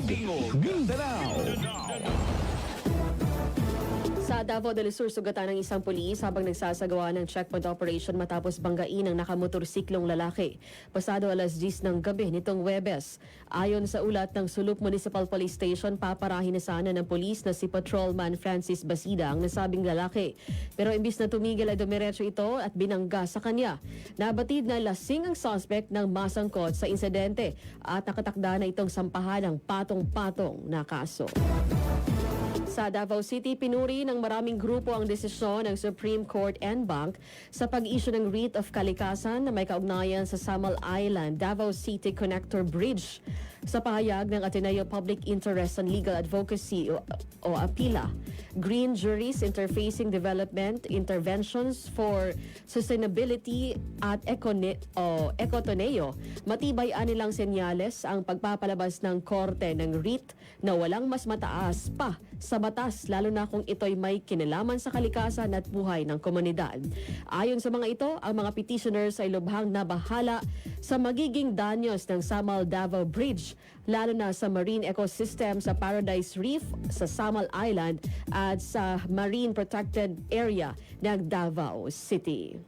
Mindanao. Sa Davao del Sur, sugatan ng isang pulis habang nagsasagawa ng checkpoint operation matapos banggain ng nakamotorsiklong lalaki. Pasado alas 10 ng gabi nitong Huwebes. Ayon sa ulat ng Sulup Municipal Police Station, paparahin na sana ng pulis na si Patrolman Francis Basida ang nasabing lalaki. Pero imbis na tumigil ay dumiretso ito at binangga sa kanya. Nabatid na lasing ang suspect ng masangkot sa insidente at nakatakda na itong sampahan ng patong-patong na kaso. Sa Davao City, pinuri ng maraming grupo ang desisyon ng Supreme Court en banc sa pag-issue ng writ of kalikasan na may kaugnayan sa Samal Island, Davao City Connector Bridge. Sa pahayag ng Ateneo Public Interest and Legal Advocacy o APILA, Green Juries Interfacing Development Interventions for Sustainability at Ecotoneo, matibay anilang senyales ang pagpapalabas ng korte ng writ na walang mas mataas pa sa batas, lalo na kung ito'y may kinalaman sa kalikasan at buhay ng komunidad. Ayon sa mga ito, ang mga petitioners ay lubhang nabahala sa magiging danyos ng Samal Davao Bridge, lalo na sa marine ecosystem sa Paradise Reef sa Samal Island at sa marine protected area ng Davao City.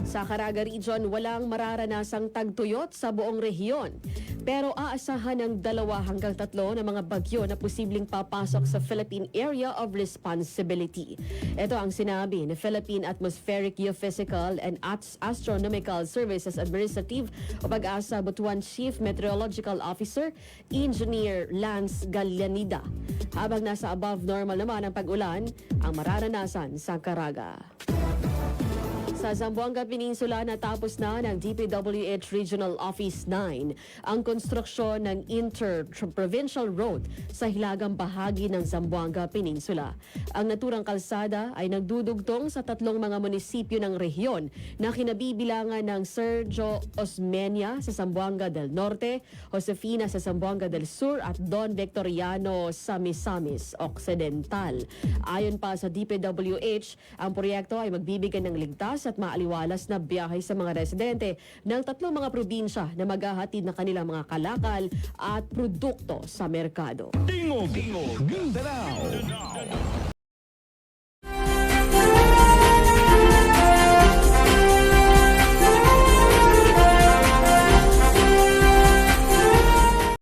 Sa Caraga Region, walang mararanasang tagtuyot sa buong rehiyon. Pero aasahan ng 2 hanggang 3 na mga bagyo na posibleng papasok sa Philippine Area of Responsibility. Ito ang sinabi ng Philippine Atmospheric Geophysical and Astronomical Services Administrative o Pag-asa Butuan Chief Meteorological Officer, Engineer Lance Gallanida. Habang nasa above normal naman ang pag-ulan, ang mararanasan sa Caraga. Sa Zamboanga Peninsula, natapos na ng DPWH Regional Office 9 ang konstruksyon ng Inter-Provincial Road sa hilagang bahagi ng Zamboanga Peninsula. Ang naturang kalsada ay nagdudugtong sa 3 mga munisipyo ng rehiyon na kinabibilangan ng Sergio Osmeña sa Zamboanga del Norte, Josefina sa Zamboanga del Sur at Don Victoriano sa Misamis Occidental. Ayon pa sa DPWH, ang proyekto ay magbibigay ng ligtas at maaliwalas na biyahe sa mga residente ng 3 mga probinsya na maghahatid ng kanilang mga kalakal at produkto sa merkado. Tingog Mindanao.